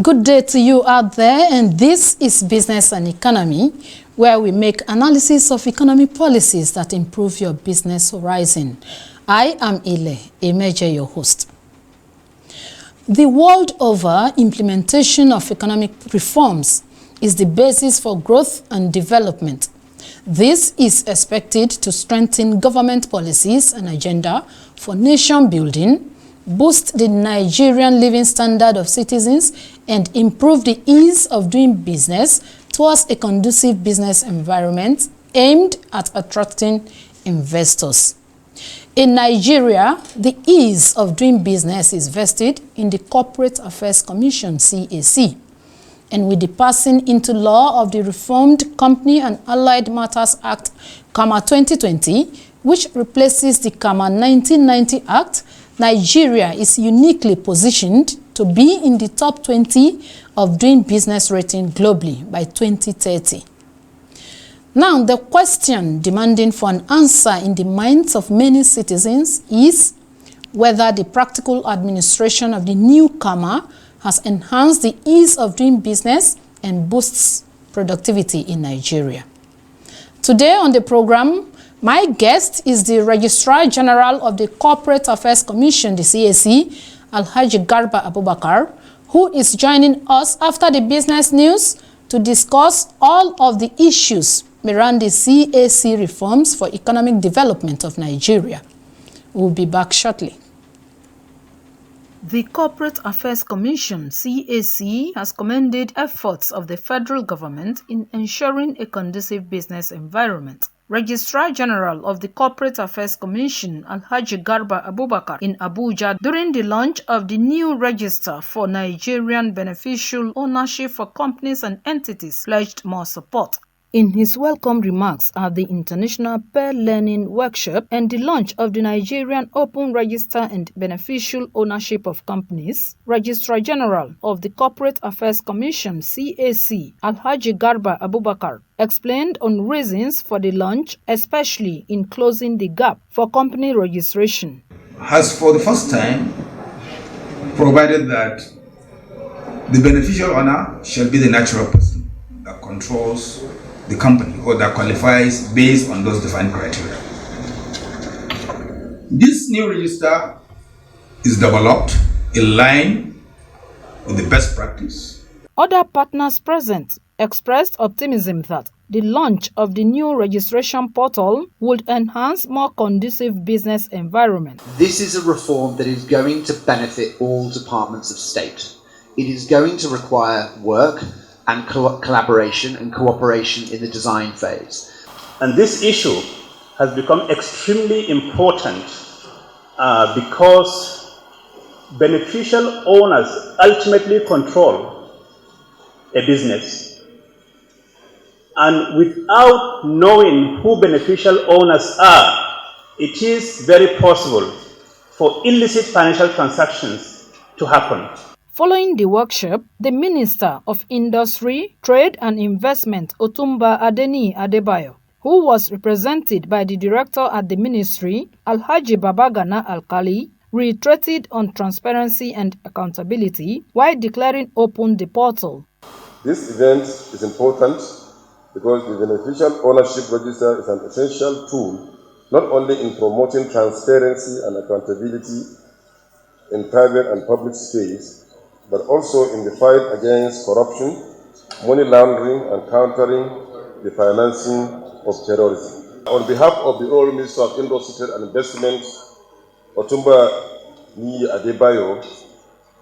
Good day to you out there, and this is Business and Economy, where we make analysis of economic policies that improve your business horizon. I am Ile Emeje, your host. The world over, implementation of economic reforms is the basis for growth and development. This is expected to strengthen government policies and agenda for nation building, boost the Nigerian living standard of citizens, and improve the ease of doing business towards a conducive business environment aimed at attracting investors. In Nigeria, the ease of doing business is vested in the Corporate Affairs Commission, CAC. And with the passing into law of the Reformed Company and Allied Matters Act, CAMA 2020, which replaces the CAMA 1990 Act, Nigeria is uniquely positioned to be in the top 20 of doing business rating globally by 2030. Now, the question demanding for an answer in the minds of many citizens is whether the practical administration of the new CAMA has enhanced the ease of doing business and boosts productivity in Nigeria. Today on the program, my guest is the Registrar General of the Corporate Affairs Commission, the CAC, Alhaji Garba Abubakar, who is joining us after the business news to discuss all of the issues around the CAC reforms for economic development of Nigeria. We'll be back shortly. The Corporate Affairs Commission, CAC, has commended efforts of the federal government in ensuring a conducive business environment. Registrar General of the Corporate Affairs Commission, Alhaji Garba Abubakar, in Abuja during the launch of the new register for Nigerian beneficial ownership for companies and entities, pledged more support. In his welcome remarks at the International Peer Learning Workshop and the launch of the Nigerian Open Register and Beneficial Ownership of Companies, Registrar General of the Corporate Affairs Commission, CAC, Alhaji Garba Abubakar, explained on reasons for the launch, especially in closing the gap for company registration. Has for the first time provided that the beneficial owner shall be the natural person that controls the company or that qualifies based on those defined criteria. This new register is developed in line with the best practice. Other partners present expressed optimism that the launch of the new registration portal would enhance more conducive business environment. This is a reform that is going to benefit all departments of state. It is going to require work and collaboration and cooperation in the design phase. And this issue has become extremely important because beneficial owners ultimately control a business. And without knowing who beneficial owners are, it is very possible for illicit financial transactions to happen. Following the workshop, the Minister of Industry, Trade and Investment, Otumba Adeni Adebayo, who was represented by the Director at the Ministry, Alhaji Babagana Alkali, reiterated on transparency and accountability while declaring open the portal. This event is important because the Beneficial Ownership Register is an essential tool not only in promoting transparency and accountability in private and public space, but also in the fight against corruption, money laundering, and countering the financing of terrorism. On behalf of the Honorable Minister of Industry and Investment, Otumba Ni Adebayo,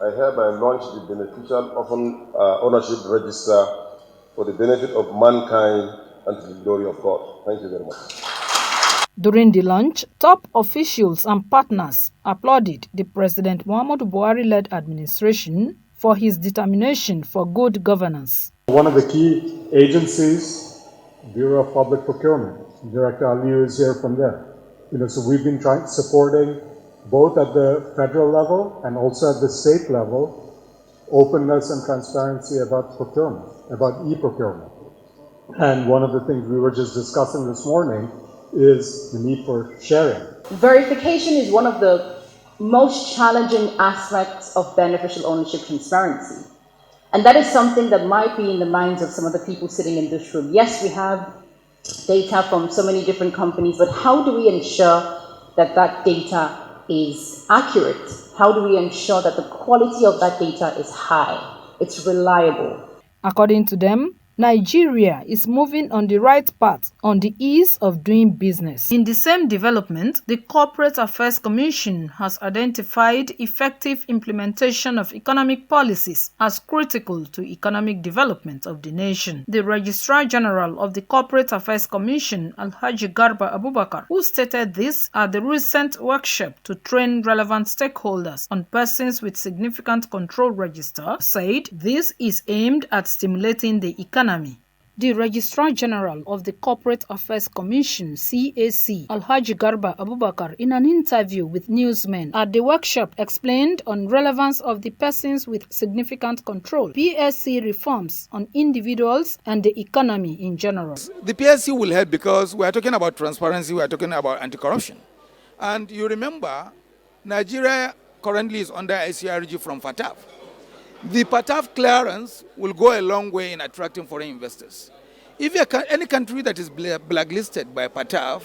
I hereby launch the Beneficial Open Ownership Register for the benefit of mankind and to the glory of God. Thank you very much. During the launch, top officials and partners applauded the President Muhammadu Buhari-led administration for his determination for good governance. One of the key agencies, Bureau of Public Procurement, Director Aliyu is here from there. So we've been supporting both at the federal level and also at the state level, openness and transparency about procurement, about e-procurement. And one of the things we were just discussing this morning is the need for sharing. Verification is one of the most challenging aspects of beneficial ownership transparency. And that is something that might be in the minds of some of the people sitting in this room. Yes, we have data from so many different companies, but how do we ensure that that data is accurate? How do we ensure that the quality of that data is high, it's reliable? According to them, Nigeria is moving on the right path on the ease of doing business. In the same development, the Corporate Affairs Commission has identified effective implementation of economic policies as critical to economic development of the nation. The Registrar General of the Corporate Affairs Commission, Alhaji Garba Abubakar, who stated this at the recent workshop to train relevant stakeholders on persons with significant control register, said this is aimed at stimulating the economy. The Registrar General of the Corporate Affairs Commission, CAC, Alhaji Garba Abubakar, in an interview with newsmen at the workshop, explained on relevance of the persons with significant control, PSC reforms on individuals and the economy in general. The PSC will help because we are talking about transparency, we are talking about anti-corruption. And you remember, Nigeria currently is under ICRG from FATF. The FATF clearance will go a long way in attracting foreign investors. If any country that is blacklisted by FATF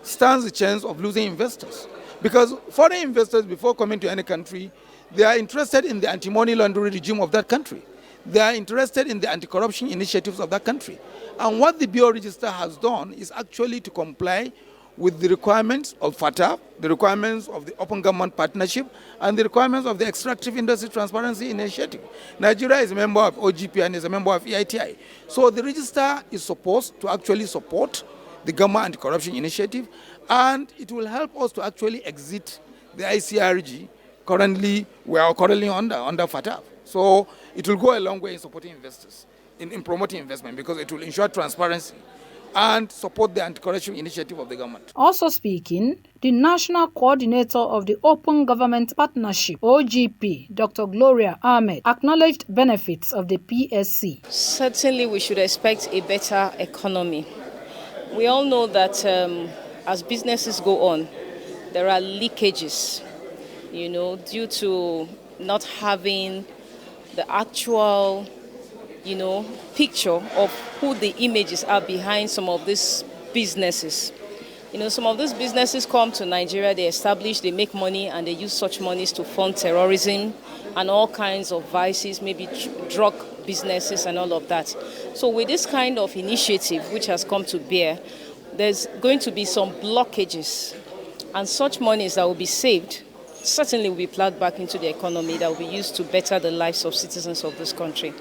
stands a chance of losing investors, because foreign investors, before coming to any country, they are interested in the anti-money laundering regime of that country. They are interested in the anti-corruption initiatives of that country. And what the Bureau Register has done is actually to comply with the requirements of FATF, the requirements of the Open Government Partnership, and the requirements of the Extractive Industry Transparency Initiative. Nigeria is a member of OGP and is a member of EITI. So the register is supposed to actually support the Government Anti-Corruption Initiative, and it will help us to actually exit the ICRG. Currently, we are currently under FATF. So it will go a long way in supporting investors, in promoting investment, because it will ensure transparency and support the anti-corruption initiative of the government. Also speaking, the National Coordinator of the Open Government Partnership, OGP, Dr. Gloria Ahmed, acknowledged benefits of the PSC. Certainly we should expect a better economy. We all know that as businesses go on, there are leakages, due to not having the actual picture of who the images are behind some of these businesses. Some of these businesses come to Nigeria, they establish, they make money, and they use such monies to fund terrorism and all kinds of vices, maybe drug businesses and all of that. So with this kind of initiative, which has come to bear, there's going to be some blockages, and such monies that will be saved certainly will be plowed back into the economy that will be used to better the lives of citizens of this country.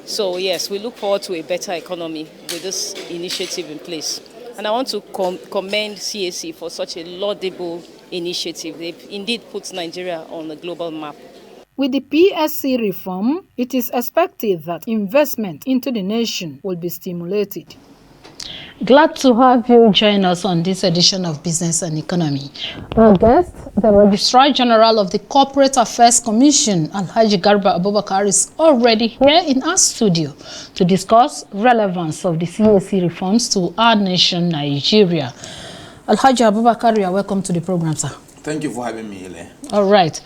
So yes, we look forward to a better economy with this initiative in place. And I want to commend CAC for such a laudable initiative. They've indeed put Nigeria on the global map. With the PSC reform, it is expected that investment into the nation will be stimulated. Glad to have you join us on this edition of Business and Economy. Our guest, the Registrar General of the Corporate Affairs Commission, Alhaji Garba Abubakar, is already here in our studio to discuss relevance of the CAC reforms to our nation, Nigeria. Alhaji Abubakar, you are welcome to the program, sir. Thank you for having me, Ile. All right.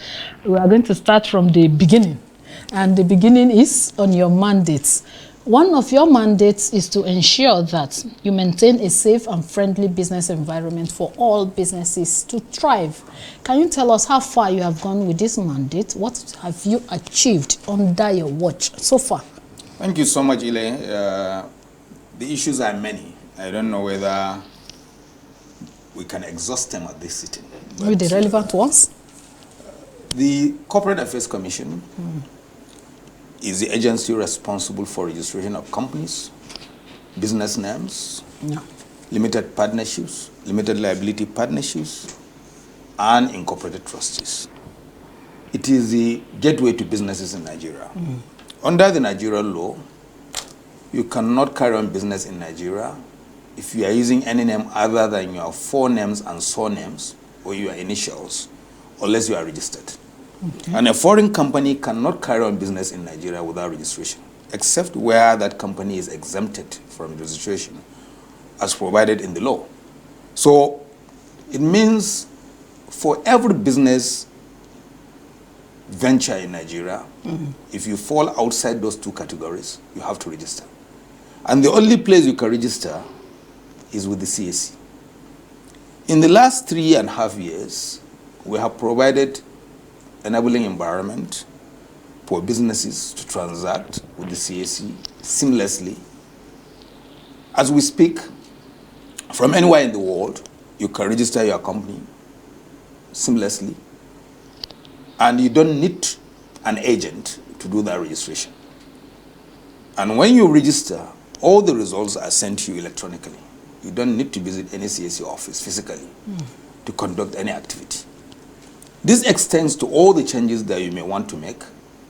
We are going to start from the beginning. And the beginning is on your mandates. One of your mandates is to ensure that you maintain a safe and friendly business environment for all businesses to thrive. Can you tell us how far you have gone with this mandate? What have you achieved under your watch so far? Thank you so much, Ile. The issues are many. I don't know whether we can exhaust them at this sitting. Maybe the relevant ones? The Corporate Affairs Commission is the agency responsible for registration of companies, business names, limited partnerships, limited liability partnerships, and incorporated trustees. It is the gateway to businesses in Nigeria. Under the Nigerian law, you cannot carry on business in Nigeria if you are using any name other than your forenames and surnames or your initials, unless you are registered. Okay. And a foreign company cannot carry on business in Nigeria without registration, except where that company is exempted from registration as provided in the law. So it means for every business venture in Nigeria, if you fall outside those two categories, you have to register. And the only place you can register is with the CAC. In the last 3.5 years, we have provided enabling environment for businesses to transact with the CAC seamlessly. As we speak, from anywhere in the world, you can register your company seamlessly, and you don't need an agent to do that registration. And when you register, all the results are sent to you electronically. You don't need to visit any CAC office physically to conduct any activity. This extends to all the changes that you may want to make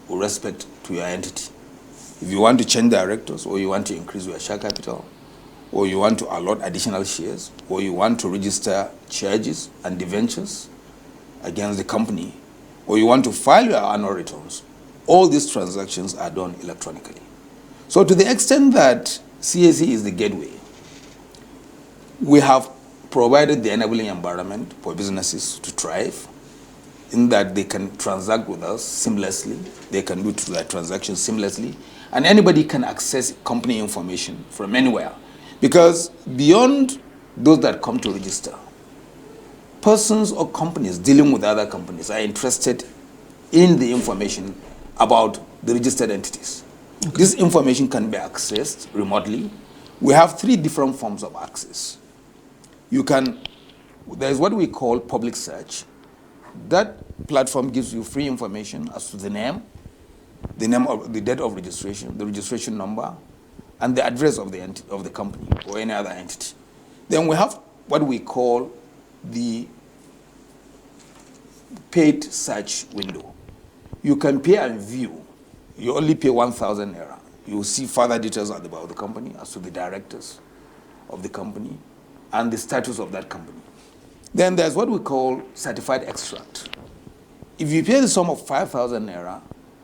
with respect to your entity. If you want to change directors, or you want to increase your share capital, or you want to allot additional shares, or you want to register charges and debentures against the company, or you want to file your annual returns, all these transactions are done electronically. So to the extent that CAC is the gateway, we have provided the enabling environment for businesses to thrive, in that they can transact with us seamlessly, they can do their transactions seamlessly, and anybody can access company information from anywhere. Because beyond those that come to register, persons or companies dealing with other companies are interested in the information about the registered entities. Okay. This information can be accessed remotely. We have 3 different forms of access. There's what we call public search. That platform gives you free information as to the name of the date of registration, the registration number, and the address of the company or any other entity. Then we have what we call the paid search window. You can pay and view. You only pay 1,000 naira. You will see further details about the company as to the directors of the company and the status of that company. Then there's what we call certified extract. If you pay the sum of 5,000 naira,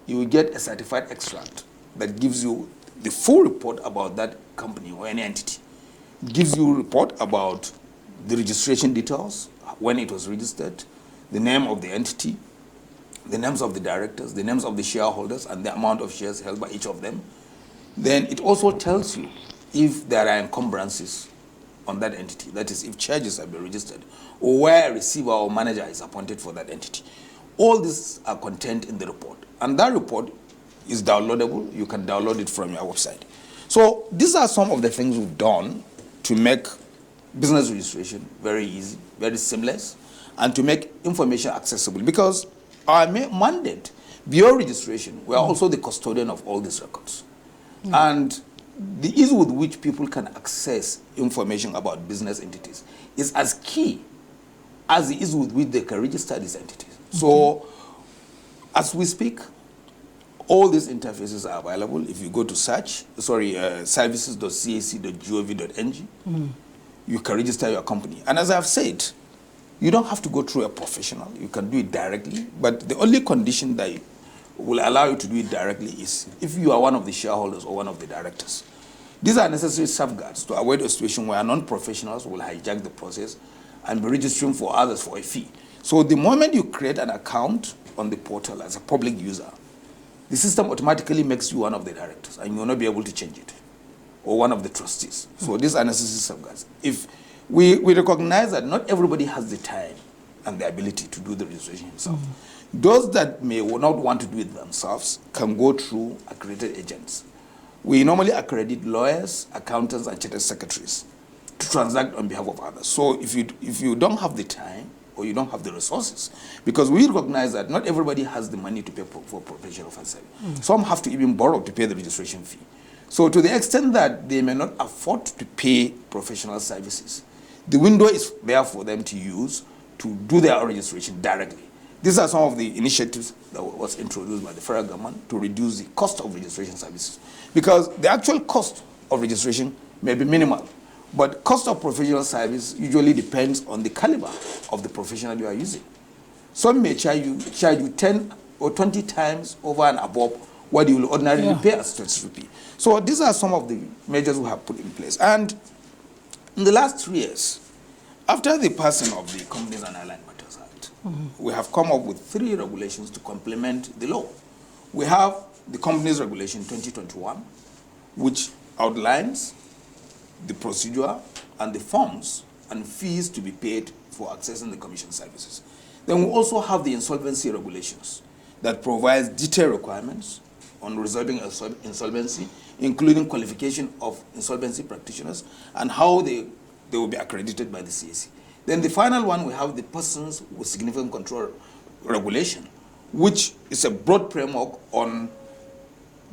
you will get a certified extract that gives you the full report about that company or any entity. It gives you a report about the registration details, when it was registered, the name of the entity, the names of the directors, the names of the shareholders, and the amount of shares held by each of them. Then it also tells you if there are encumbrances on that entity, that is, if charges have been registered, or where a receiver or manager is appointed for that entity. All these are contained in the report, and that report is downloadable. You can download it from your website. So these are some of the things we've done to make business registration very easy, very seamless, and to make information accessible, because our mandate, beyond registration, we are also the custodian of all these records. And the ease with which people can access information about business entities is as key as the ease with which they can register these entities. So as we speak, all these interfaces are available. If you go to services.cac.gov.ng, you can register your company. And as I've said, you don't have to go through a professional. You can do it directly. But the only condition that will allow you to do it directly is if you are one of the shareholders or one of the directors. These are necessary safeguards to avoid a situation where non-professionals will hijack the process and be registering for others for a fee. So the moment you create an account on the portal as a public user, the system automatically makes you one of the directors, and you will not be able to change it, or one of the trustees. So these are necessary safeguards. If we recognize that not everybody has the time and the ability to do the registration himself. Those that may not want to do it themselves can go through accredited agents. We normally accredit lawyers, accountants, and chartered secretaries to transact on behalf of others. So if you don't have the time or you don't have the resources, because we recognize that not everybody has the money to pay for professional service. Some have to even borrow to pay the registration fee. So to the extent that they may not afford to pay professional services, the window is there for them to use to do their registration directly. These are some of the initiatives that was introduced by the federal government to reduce the cost of registration services. Because the actual cost of registration may be minimal, but cost of professional service usually depends on the caliber of the professional you are using. Some may charge you 10 or 20 times over and above what you will ordinarily pay as statutory. So these are some of the measures we have put in place. And in the last 3 years, after the passing of the Companies and Allied Matters Act, we have come up with 3 regulations to complement the law. We have the Companies Regulation 2021, which outlines the procedure and the forms and fees to be paid for accessing the Commission services. Then we also have the Insolvency Regulations that provides detailed requirements on resolving insolvency, including qualification of insolvency practitioners and how they will be accredited by the CAC. Then the final one, we have the Persons with Significant Control Regulation, which is a broad framework on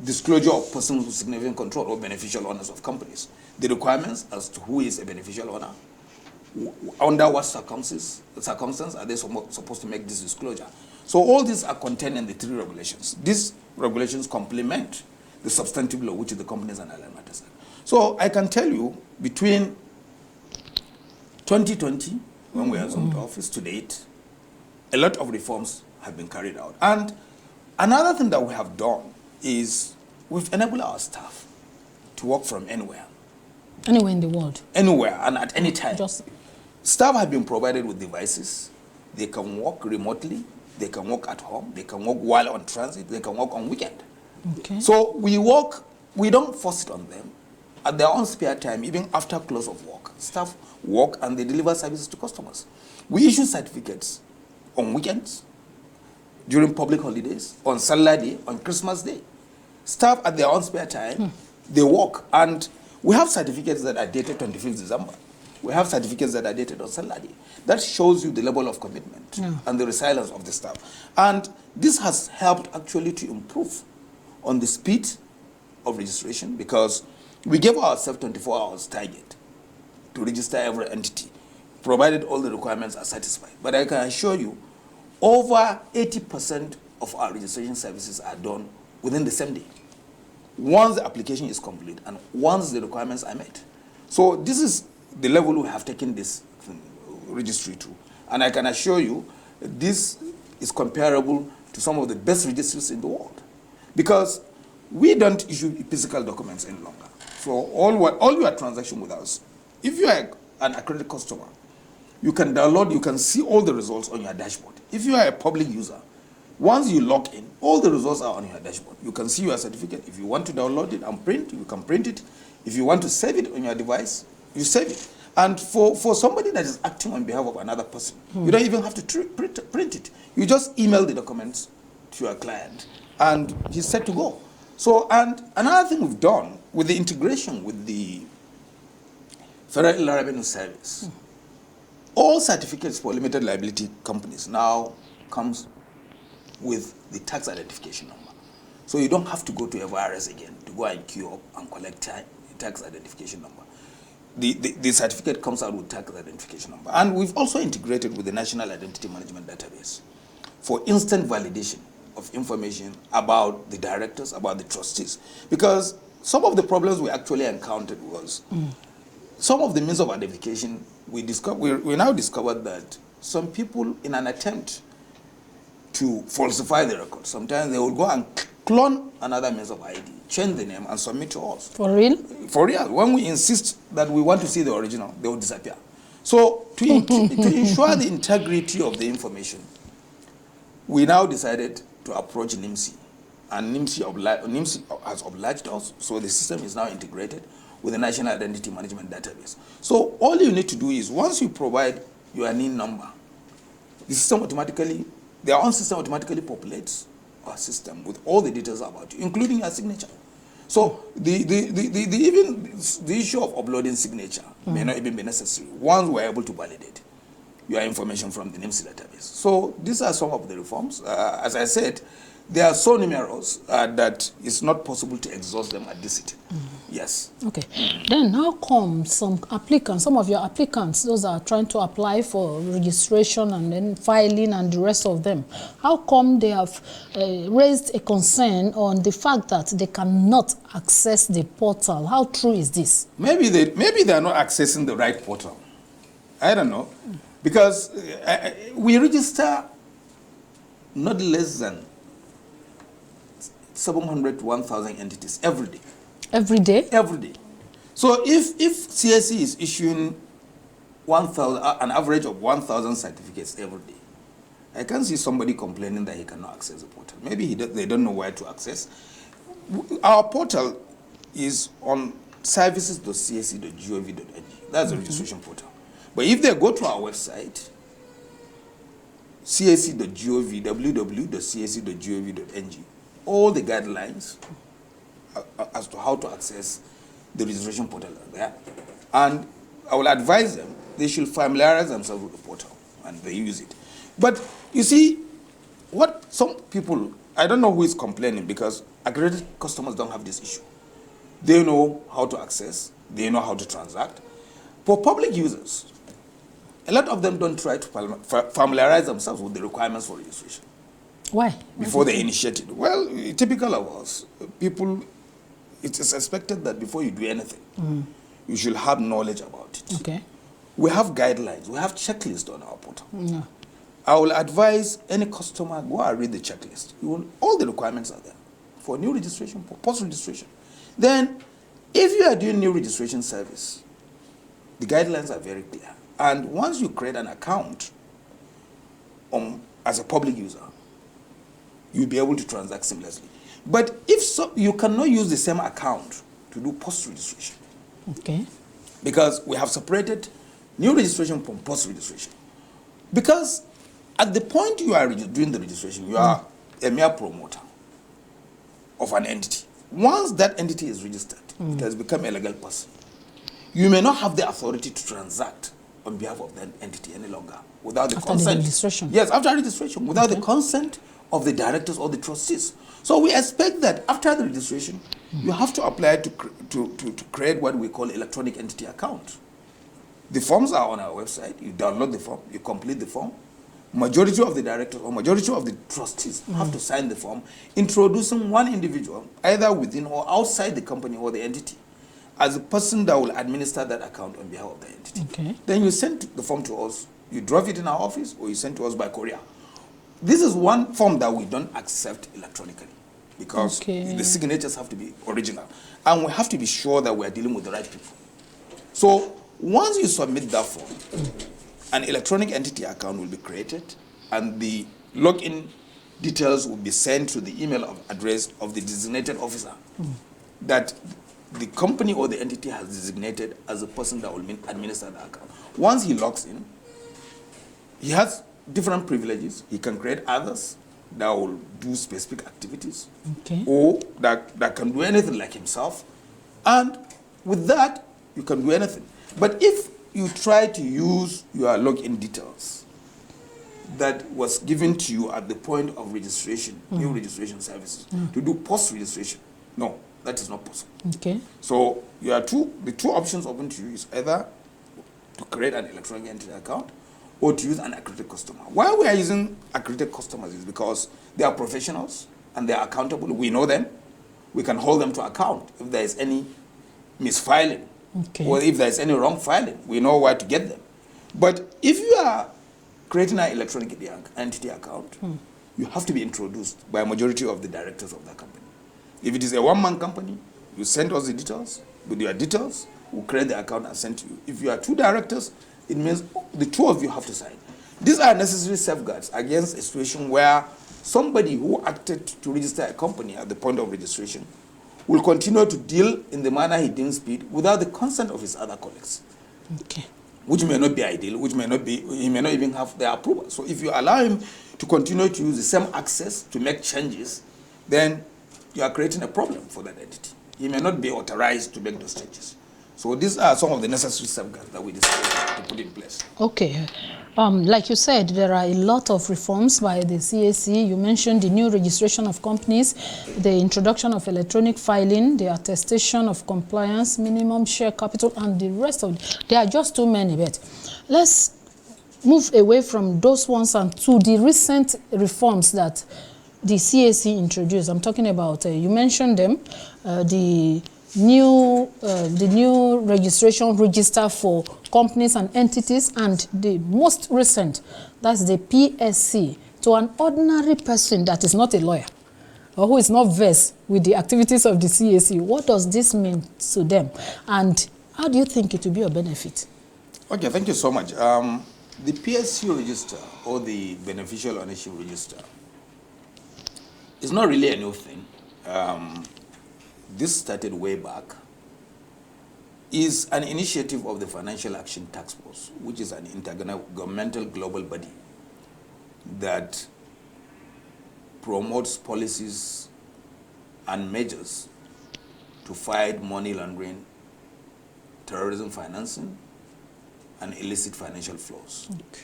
disclosure of persons with significant control or beneficial owners of companies. The requirements as to who is a beneficial owner, under what circumstances are they supposed to make this disclosure. So all these are contained in the 3 regulations. These regulations complement the substantive law, which is the Companies and Allied Matters Act. So I can tell you, between 2020, when we assumed office, to date, a lot of reforms have been carried out. And another thing that we have done is we've enabled our staff to work from anywhere. Anywhere in the world. Anywhere and at any time. Staff have been provided with devices. They can work remotely. They can work at home. They can work while on transit. They can work on weekend. Okay. So we work, we don't force it on them. At their own spare time, even after close of work, staff work and they deliver services to customers. We issue certificates on weekends, during public holidays, on Saturday, on Christmas Day. Staff at their own spare time, they work. And we have certificates that are dated 25th December. We have certificates that are dated on Saturday. That shows you the level of commitment and the resilience of the staff. And this has helped actually to improve on the speed of registration, because we gave ourselves 24 hours target to register every entity, provided all the requirements are satisfied. But I can assure you, over 80% of our registration services are done within the same day, once the application is complete and once the requirements are met. So this is the level we have taken this registry to. And I can assure you, this is comparable to some of the best registries in the world, because we don't issue physical documents any longer. So all your transaction with us, if you are an accredited customer, you can download, you can see all the results on your dashboard. If you are a public user, once you log in, all the results are on your dashboard. You can see your certificate. If you want to download it and print, you can print it. If you want to save it on your device, you save it. And for somebody that is acting on behalf of another person, you don't even have to print it. You just email the documents to your client, and he's set to go. So, and another thing we've done with the integration with the Federal Revenue Service, all certificates for limited liability companies now comes with the tax identification number. So you don't have to go to FIRS again to go and queue up and collect tax identification number. The certificate comes out with tax identification number. And we've also integrated with the National Identity Management Database for instant validation of information about the directors, about the trustees. Because some of the problems we actually encountered was some of the means of identification, we now discovered that some people, in an attempt to falsify the record, sometimes they will go and clone another means of ID, change the name, and submit to us. For real? For real. When we insist that we want to see the original, they will disappear. So to ensure the integrity of the information, we now decided to approach NIMSI. And NIMSI has obliged us, so the system is now integrated with the National Identity Management Database. So all you need to do is, once you provide your NIN number, the system automatically, their own system automatically populates our system with all the details about you, including your signature. So even the issue of uploading signature may not even be necessary once we're able to validate your information from the NIMSI database. So these are some of the reforms. As I said, they are so numerous that it's not possible to exhaust them at this sitting. Yes. Okay. Then how come some of your applicants, those that are trying to apply for registration and then filing and the rest of them, how come they have raised a concern on the fact that they cannot access the portal? How true is this? Maybe they are not accessing the right portal. I don't know. Because we register not less than 700 to 1,000 entities every day. Every day? Every day. So if CAC is issuing 1,000, an average of 1,000 certificates every day, I can't see somebody complaining that he cannot access the portal. Maybe they don't know where to access. Our portal is on services.cac.gov.ng. That's the registration portal. But if they go to our website, cac.gov, www.cac.gov.ng, all the guidelines as to how to access the registration portal are there. And I will advise them, they should familiarize themselves with the portal and they use it. But you see, what some people, I don't know who is complaining because accredited customers don't have this issue. They know how to access, they know how to transact. For public users, a lot of them don't try to familiarize themselves with the requirements for registration. Why? Before they initiate it. Well, typical of us, people, it is expected that before you do anything, you should have knowledge about it. Okay. We have guidelines, we have checklists on our portal. Yeah. I will advise any customer, go and read the checklist. All the requirements are there for new registration, for post-registration. Then, if you are doing new registration service, the guidelines are very clear. And once you create an account as a public user, you'll be able to transact seamlessly. But if so, you cannot use the same account to do post-registration. Okay. Because we have separated new registration from post-registration. Because at the point you are doing the registration, you are a mere promoter of an entity. Once that entity is registered, it has become a legal person. You may not have the authority to transact on behalf of that entity any longer without the consent. After the registration? Yes, after registration, without the consent of the directors or the trustees. So we expect that after the registration, you have to apply to create what we call electronic entity account. The forms are on our website. You download the form, you complete the form. Majority of the directors or majority of the trustees have to sign the form, introducing one individual, either within or outside the company or the entity, as a person that will administer that account on behalf of the entity. Okay. Then you send the form to us, you drop it in our office, or you send to us by courier. This is one form that we don't accept electronically because the signatures have to be original. And we have to be sure that we are dealing with the right people. So once you submit that form, an electronic entity account will be created and the login details will be sent to the email address of the designated officer that the company or the entity has designated as a person that will administer the account. Once he logs in, he has different privileges. He can create others that will do specific activities or that can do anything like himself. And with that, you can do anything. But if you try to use your login details that was given to you at the point of registration, new registration services, to do post-registration, no, that is not possible. Okay. So the two options open to you is either to create an electronic entity account or to use an accredited customer. Why we are using accredited customers is because they are professionals and they are accountable. We know them. We can hold them to account if there is any misfiling or if there is any wrong filing. We know where to get them. But if you are creating an electronic entity account, you have to be introduced by a majority of the directors of that company. If it is a one-man company, you send us the details. With your details, we'll create the account and send to you. If you are two directors, it means the two of you have to sign. These are necessary safeguards against a situation where somebody who acted to register a company at the point of registration will continue to deal in the manner he deems fit without the consent of his other colleagues. Okay. Which may not be ideal, he may not even have their approval. So if you allow him to continue to use the same access to make changes, then you are creating a problem for that entity. He may not be authorized to make those changes. So these are some of the necessary safeguards that we decided to put in place. Okay. Like you said, there are a lot of reforms by the CAC. You mentioned the new registration of companies, the introduction of electronic filing, the attestation of compliance, minimum share capital, and the rest of it. There are just too many, but let's move away from those ones and to the recent reforms that the CAC introduced. I'm talking about, you mentioned them, the new registration register for companies and entities, and the most recent, that's the PSC, to an ordinary person that is not a lawyer or who is not versed with the activities of the CAC. What does this mean to them, and how do you think it will be a benefit? Okay, thank you so much. The PSU register, or the beneficial ownership register, is not really a new thing. This started way back. Is an initiative of the Financial Action Task Force, which is an intergovernmental global body that promotes policies and measures to fight money laundering, terrorism financing, and illicit financial flows. Okay.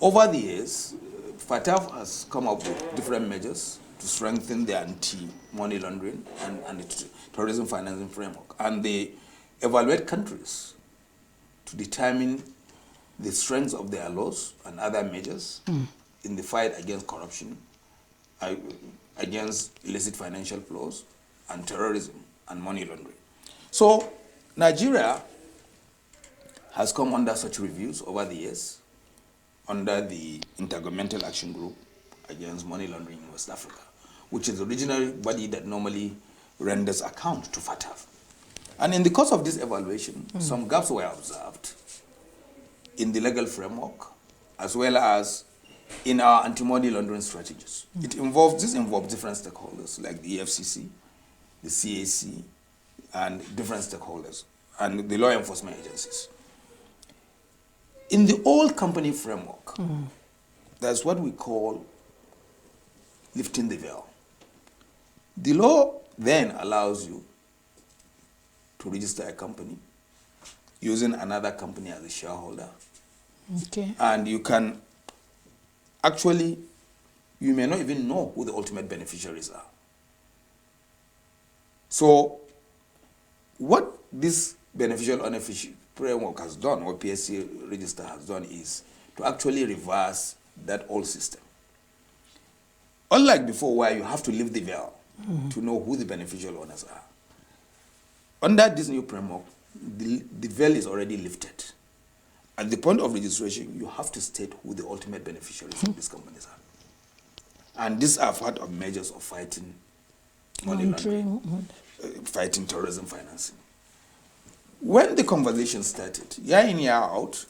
Over the years, FATF has come up with different measures to strengthen the anti-money laundering and the terrorism financing framework. And they evaluate countries to determine the strengths of their laws and other measures in the fight against corruption, against illicit financial flows, and terrorism and money laundering. So Nigeria has come under such reviews over the years, under the Intergovernmental Action Group Against Money Laundering in West Africa, which is the regional body that normally renders account to FATF. And in the course of this evaluation, some gaps were observed in the legal framework, as well as in our anti-money laundering strategies. This involves different stakeholders, like the EFCC, the CAC, and different stakeholders, and the law enforcement agencies. In the old company framework, there's what we call lifting the veil. The law then allows you to register a company using another company as a shareholder. Okay. And you can actually, you may not even know who the ultimate beneficiaries are. So what this beneficial ownership framework has done, or PSC register has done, is to actually reverse that old system. Unlike before, where you have to lift the veil to know who the beneficial owners are. Under this new framework, the veil is already lifted. At the point of registration, you have to state who the ultimate beneficiaries of these companies are. And these are part of measures of fighting money laundering, fighting terrorism financing. When the conversation started, year in, year out,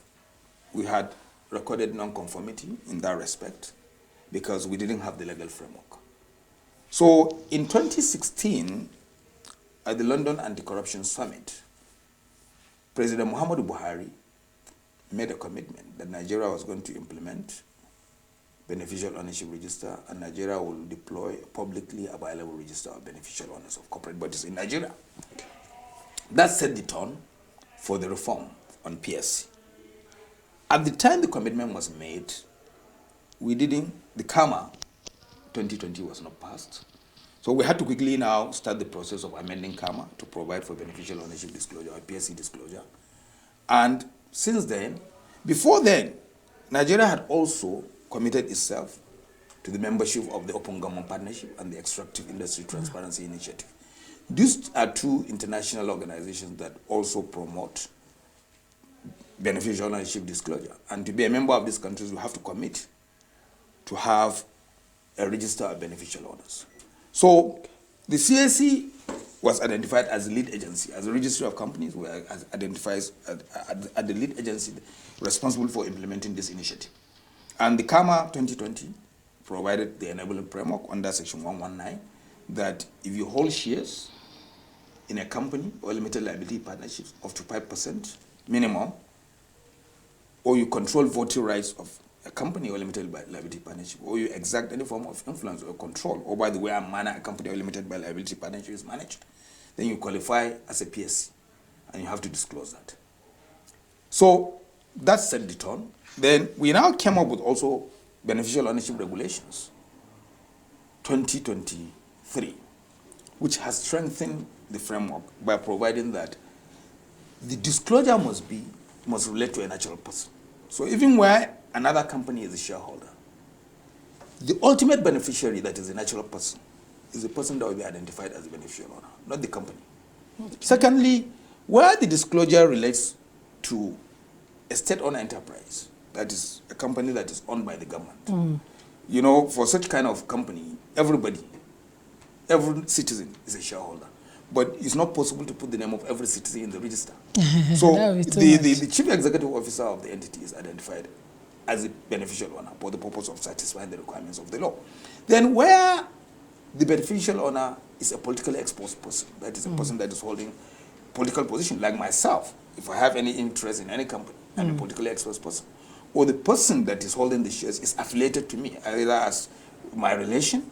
we had recorded non-conformity in that respect because we didn't have the legal framework. So in 2016, at the London Anti-Corruption Summit, President Muhammadu Buhari made a commitment that Nigeria was going to implement beneficial ownership register, and Nigeria will deploy a publicly available register of beneficial owners of corporate bodies in Nigeria. That set the tone for the reform on PSC. At the time the commitment was made, the KAMA 2020 was not passed. So we had to quickly now start the process of amending KAMA to provide for beneficial ownership disclosure, or PSC disclosure. And since then, before then, Nigeria had also committed itself to the membership of the Open Government Partnership and the Extractive Industry Transparency Initiative. These are two international organizations that also promote beneficial ownership disclosure. And to be a member of these countries, you have to commit to have a register of beneficial owners. So the CAC was identified as the lead agency, as the registry of companies were identified as the lead agency responsible for implementing this initiative. And the KAMA 2020 provided the enabling framework under Section 119 that if you hold shares in a company or limited liability partnerships up to 5% minimum, or you control voting rights of a company or limited liability partnership, or you exact any form of influence or control over the way and manner a company or limited liability partnership is managed, then you qualify as a PSC, and you have to disclose that. So that set the tone. Then we now came up with also beneficial ownership regulations 2023, which has strengthened the framework by providing that the disclosure must relate to a natural person. So even where another company is a shareholder, the ultimate beneficiary, that is a natural person, is the person that will be identified as the beneficial owner, not the company. Okay. Secondly, where the disclosure relates to a state-owned enterprise, that is a company that is owned by the government. You know, for such kind of company, every citizen is a shareholder. but it's not possible to put the name of every citizen in the register. So That would be too the chief executive officer of the entity is identified as a beneficial owner for the purpose of satisfying the requirements of the law. Then where the beneficial owner is a politically exposed person, that is a person that is holding political position, like myself, if I have any interest in any company, I'm a politically exposed person, or the person that is holding the shares is affiliated to me, either as my relation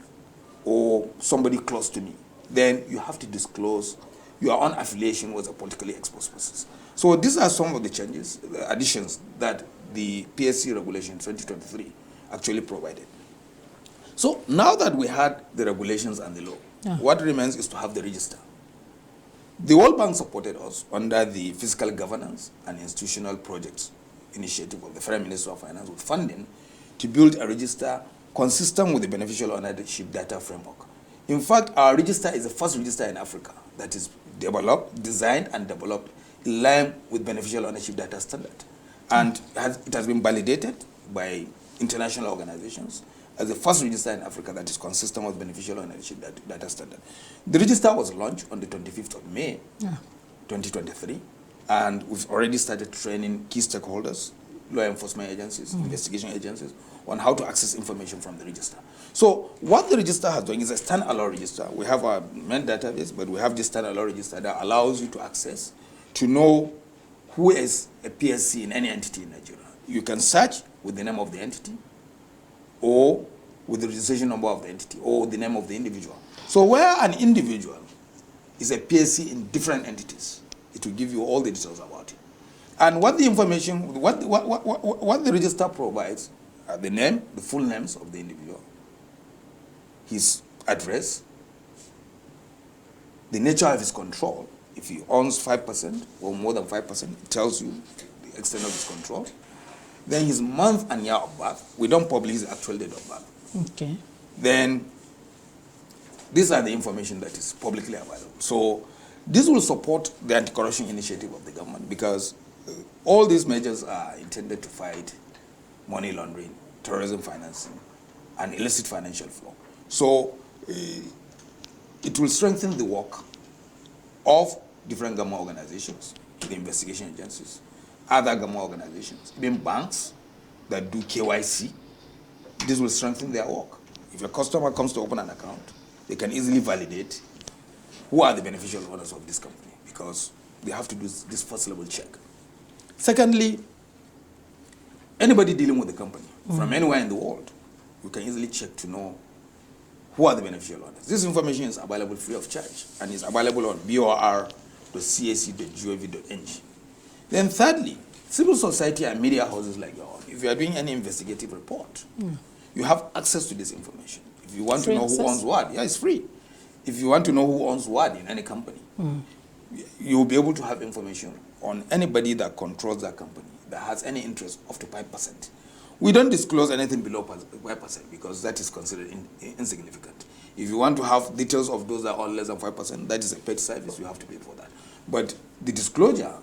or somebody close to me, then you have to disclose your own affiliation with a politically exposed person. So these are some of the changes, the additions that the PSC regulation 2023 actually provided. So now that we had the regulations and the law, what remains is to have the register. The World Bank supported us under the Fiscal Governance and Institutional Projects Initiative of the Federal Ministry of Finance with funding to build a register consistent with the beneficial ownership data framework. In fact, our register is the first register in Africa that is designed and developed in line with beneficial ownership data standard. And it has been validated by international organizations as the first register in Africa that is consistent with beneficial ownership data standard. The register was launched on the 25th of May, 2023, and we've already started training key stakeholders, law enforcement agencies, investigation agencies, on how to access information from the register. So what the register has done is a standalone register. We have our main database, but we have this standalone register that allows you to access, to know who is a PSC in any entity in Nigeria. You can search with the name of the entity, or with the registration number of the entity, or the name of the individual. So where an individual is a PSC in different entities, it will give you all the details about it. And what the information, what the register provides are the name, the full names of the individual, his address, the nature of his control. If he owns 5% or more than 5%, it tells you the extent of his control. Then his month and year of birth. We don't publish the actual date of birth. Okay. Then these are the information that is publicly available. So this will support the anti-corruption initiative of the government, because all these measures are intended to fight money laundering, terrorism financing, and illicit financial flow. So it will strengthen the work of different government organizations, the investigation agencies, other government organizations, even banks that do KYC. This will strengthen their work. If a customer comes to open an account, they can easily validate who are the beneficial owners of this company, because they have to do this first level check. Secondly, anybody dealing with the company from anywhere in the world, you can easily check to know who are the beneficial owners. This information is available free of charge and is available on bor.cac.gov.ng. Then thirdly, civil society and media houses like your own, if you are doing any investigative report, you have access to this information. If you want to know who owns what, it's free. If you want to know who owns what in any company, you will be able to have information on anybody that controls that company, that has any interest up to 5%. We don't disclose anything below 5% because that is considered insignificant. If you want to have details of those that own less than 5%, that is a paid service, you have to pay for that. But the disclosure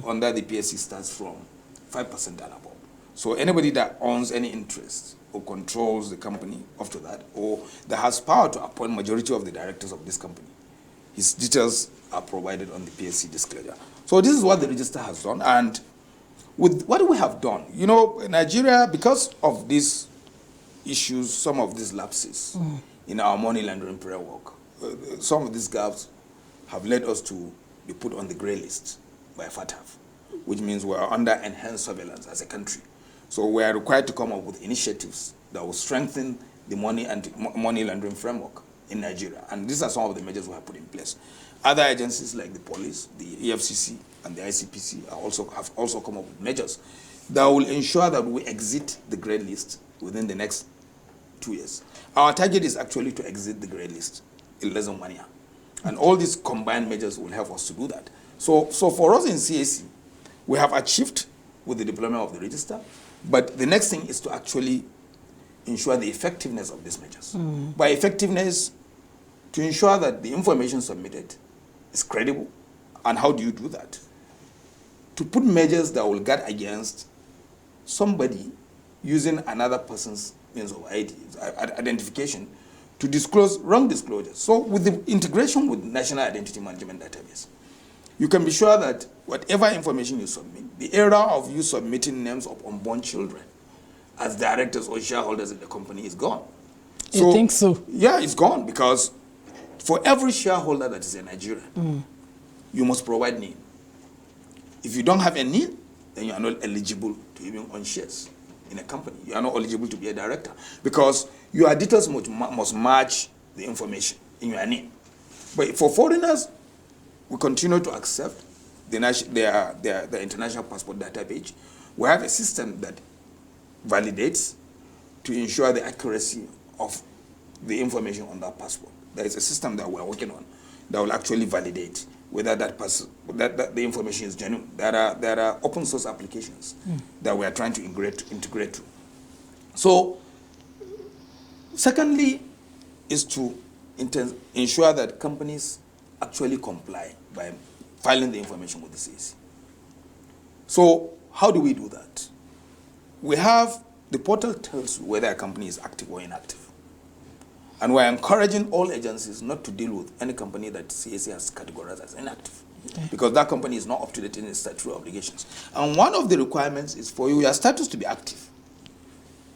under the PSC starts from 5% and above. So anybody that owns any interest or controls the company up to that, or that has power to appoint majority of the directors of this company, his details are provided on the PSC disclosure. So this is what the register has done. And with what we have done, you know, Nigeria, because of these issues, some of these lapses in our money laundering framework, some of these gaps have led us to be put on the grey list by FATF, which means we are under enhanced surveillance as a country. So we are required to come up with initiatives that will strengthen the money laundering framework in Nigeria. And these are some of the measures we have put in place. Other agencies like the police, the EFCC, and the ICPC have also come up with measures that will ensure that we exit the grey list within the next 2 years. Our target is actually to exit the grey list in less than 1 year. And all these combined measures will help us to do that. So for us in CAC, we have achieved with the deployment of the register, but the next thing is to actually ensure the effectiveness of these measures. By effectiveness, to ensure that the information submitted is credible. And how do you do that? To put measures that will guard against somebody using another person's means of identification to disclose wrong disclosures. So with the integration with National Identity Management Database, you can be sure that whatever information you submit, the era of you submitting names of unborn children as directors or shareholders in the company is gone. You think so? Yeah, it's gone, because for every shareholder that is a Nigerian, you must provide NIN. If you don't have a NIN, then you are not eligible to even own shares in a company. You are not eligible to be a director, because your details must match the information in your NIN. But for foreigners, we continue to accept the international passport database. We have a system that validates to ensure the accuracy of the information on that passport. There is a system that we're working on that will actually validate whether that the information is genuine. There are open source applications that we are trying to integrate to. So, secondly, is to ensure that companies actually comply by filing the information with the CAC. So, how do we do that? We have, the portal tells you whether a company is active or inactive. And we're encouraging all agencies not to deal with any company that CAC has categorized as inactive, because that company is not up to date in its statutory obligations. And one of the requirements is for your status to be active,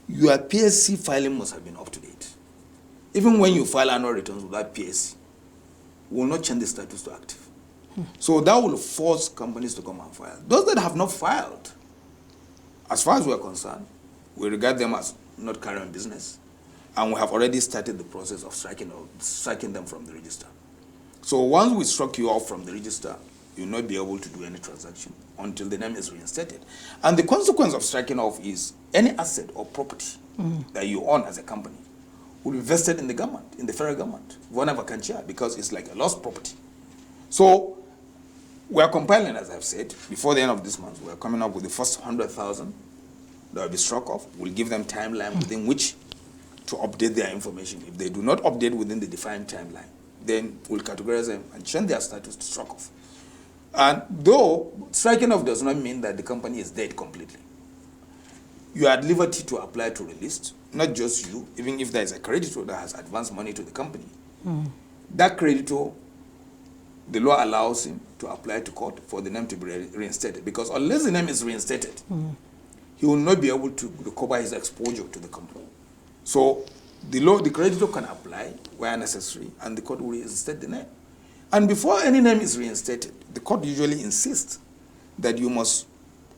your PSC filing must have been up to date. Even when you file annual returns without PSC, we will not change the status to active. So that will force companies to come and file. Those that have not filed, as far as we are concerned, we regard them as not carrying business. And we have already started the process of striking them from the register. So once we struck you off from the register, you'll not be able to do any transaction until the name is reinstated. And the consequence of striking off is any asset or property that you own as a company will be vested in the government, in the federal government, whenever can share, because it's like a lost property. So we are compiling, as I've said, before the end of this month, we are coming up with the first 100,000 that will be struck off. We'll give them timeline within which to update their information. If they do not update within the defined timeline, then we'll categorize them and change their status to struck off. And though striking off does not mean that the company is dead completely, you are at liberty to apply to release, not just you, even if there is a creditor that has advanced money to the company. That creditor, the law allows him to apply to court for the name to be reinstated, because unless the name is reinstated, he will not be able to recover his exposure to the company. So the creditor can apply where necessary, and the court will reinstate the name. And before any name is reinstated, the court usually insists that you must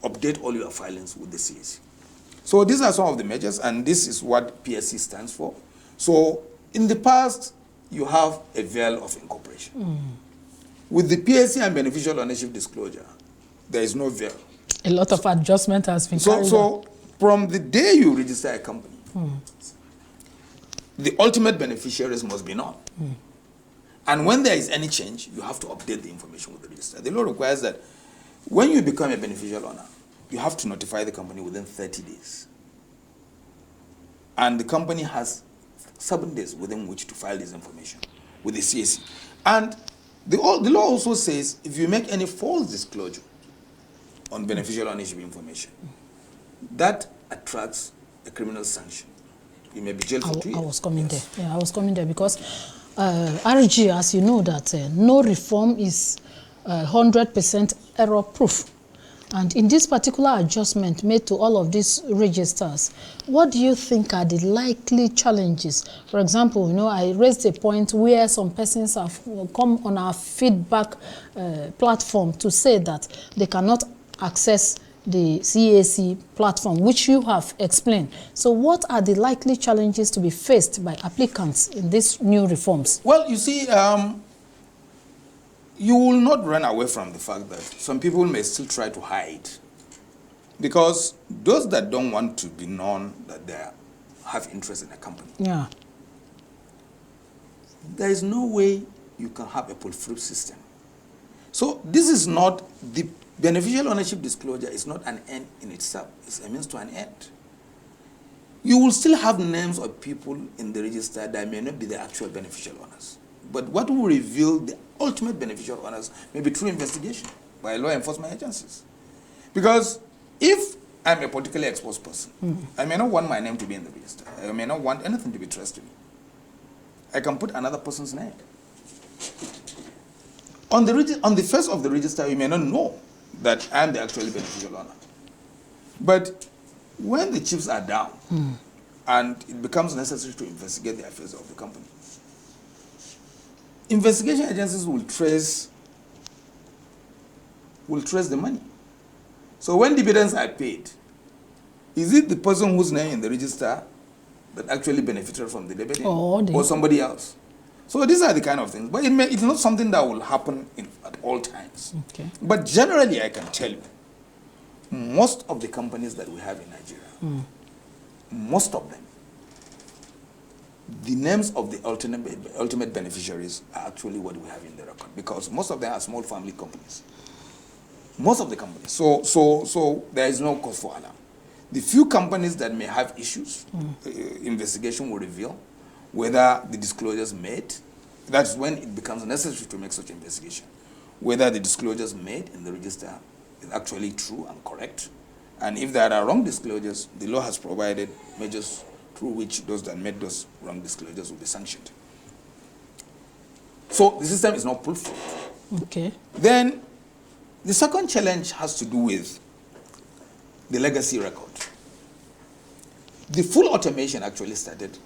update all your filings with the CAC. So these are some of the measures, and this is what PSC stands for. So in the past, you have a veil of incorporation. With the PSC and beneficial ownership disclosure, there is no veil. A lot of adjustment has been carried out. So from the day you register a company, the ultimate beneficiaries must be known. And when there is any change, you have to update the information with the register. The law requires that when you become a beneficial owner, you have to notify the company within 30 days. And the company has 7 days within which to file this information with the CAC. And the law also says if you make any false disclosure on beneficial ownership information, that attracts a criminal sanction. You may be jailed for 2 years. I was coming there. Yeah, I was coming there because RG, as you know, that no reform is 100% error proof. And in this particular adjustment made to all of these registers, what do you think are the likely challenges? For example, you know, I raised a point where some persons have come on our feedback platform to say that they cannot access the CAC platform, which you have explained. So what are the likely challenges to be faced by applicants in these new reforms? Well, you see, you will not run away from the fact that some people may still try to hide, because those that don't want to be known that they have interest in a company, there is no way you can have a pull-through system. So this is not, the beneficial ownership disclosure is not an end in itself, it's a means to an end. You will still have names of people in the register that may not be the actual beneficial owners. But what will reveal the ultimate beneficial owners may be through investigation by law enforcement agencies. Because if I'm a politically exposed person, I may not want my name to be in the register. I may not want anything to be traced to me. I can put another person's name. On the face of the register, you may not know that I'm the actually beneficial owner. But when the chiefs are down and it becomes necessary to investigate the affairs of the company, investigation agencies will trace the money. So when dividends are paid, is it the person whose name in the register that actually benefited from the dividend or somebody else? So these are the kind of things. But it's not something that will happen at all times. Okay. But generally, I can tell you, most of the companies that we have in Nigeria, most of them, the names of the ultimate beneficiaries are actually what we have in the record, because most of them are small family companies. Most of the companies. So there is no cause for alarm. The few companies that may have issues, investigation will reveal whether the disclosures made, that's when it becomes necessary to make such investigation, whether the disclosures made in the register is actually true and correct. And if there are wrong disclosures, the law has provided measures through which those that made those wrong disclosures will be sanctioned. So the system is not foolproof. Okay. Then the second challenge has to do with the legacy record. The full automation actually started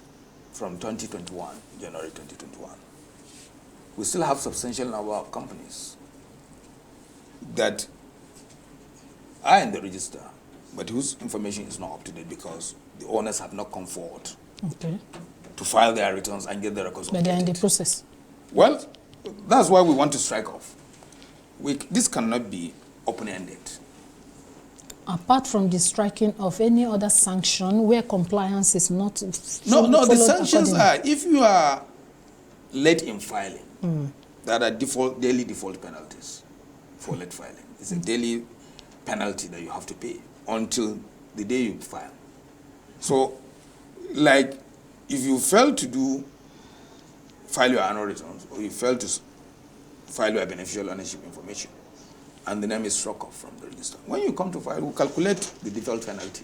from 2021, January 2021. We still have substantial number of companies that are in the register, but whose information is not up to date because the owners have not come forward to file their returns and get the records. But they're in the process. Well, that's why we want to strike off. This cannot be open-ended. Apart from the striking of any other sanction where compliance is not No, the sanctions are, if you are late in filing, there are daily default penalties for late filing. It's a daily penalty that you have to pay until the day you file. So, like, if you fail to file your annual returns, or you fail to file your beneficial ownership information, and the name is struck off from the register, when you come to file, we calculate the default penalty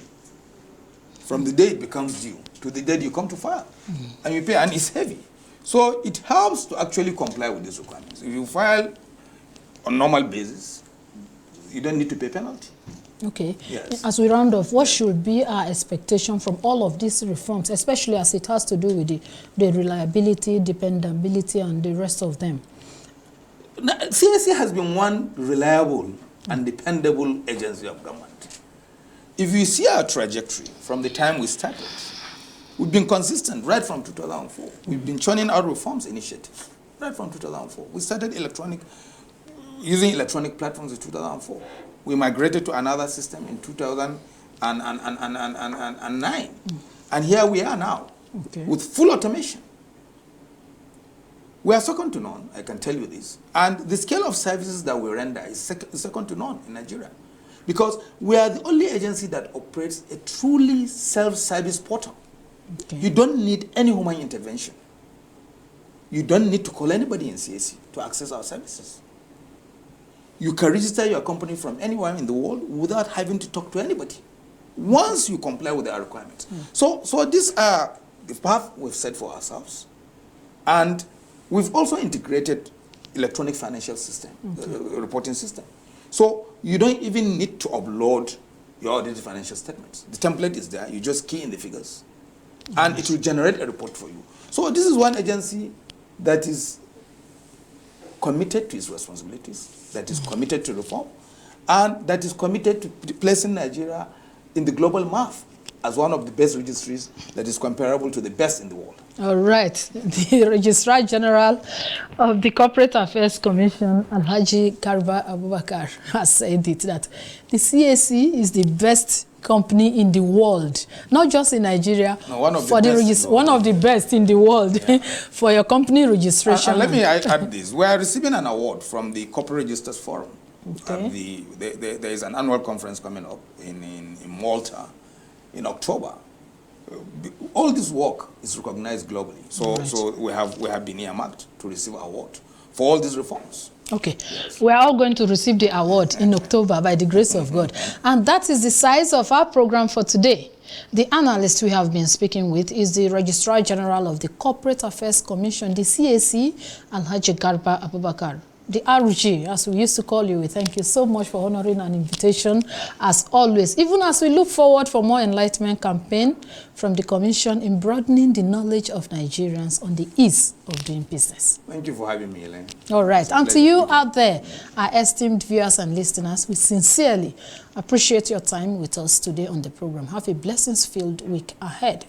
from the day it becomes due to the day you come to file, and you pay, and it's heavy. So it helps to actually comply with these requirements. If you file on normal basis, you don't need to pay penalty. Okay. Yes. As we round off, what should be our expectation from all of these reforms, especially as it has to do with the reliability, dependability, and the rest of them? CAC has been one reliable and dependable agency of government. If you see our trajectory from the time we started, we've been consistent right from 2004. We've been churning out reforms initiatives right from 2004. We started using electronic platforms in 2004. We migrated to another system in 2009. And here we are now with full automation. We are second to none, I can tell you this. And the scale of services that we render is second to none in Nigeria. Because we are the only agency that operates a truly self-service portal. You don't need any human intervention. You don't need to call anybody in CAC to access our services. You can register your company from anywhere in the world without having to talk to anybody, once you comply with our requirements. So these are the path we've set for ourselves. And we've also integrated electronic financial system, reporting system. So you don't even need to upload your audited financial statements. The template is there. You just key in the figures, and it will generate a report for you. So this is one agency that is committed to its responsibilities, that is committed to reform, and that is committed to placing Nigeria in the global map as one of the best registries that is comparable to the best in the world. All right. The Registrar General of the Corporate Affairs Commission, Alhaji Garba Abubakar, has said it, that the CAC is the best company in the world, not just in Nigeria, one of the best in the world for your company registration. And let me add this. We are receiving an award from the Corporate Registers Forum. There is an annual conference coming up in Malta in October. All this work is recognized globally. So we have been earmarked to receive an award for all these reforms. Okay, we are all going to receive the award in October by the grace of God. And that is the size of our program for today. The analyst we have been speaking with is the Registrar General of the Corporate Affairs Commission, the CAC, Alhaji Garba Abubakar. The RG, as we used to call you, we thank you so much for honoring an invitation, as always, even as we look forward for more enlightenment campaign from the Commission in broadening the knowledge of Nigerians on the ease of doing business. Thank you for having me, Ellen. All right. And to you out there, our esteemed viewers and listeners, we sincerely appreciate your time with us today on the program. Have a blessings-filled week ahead.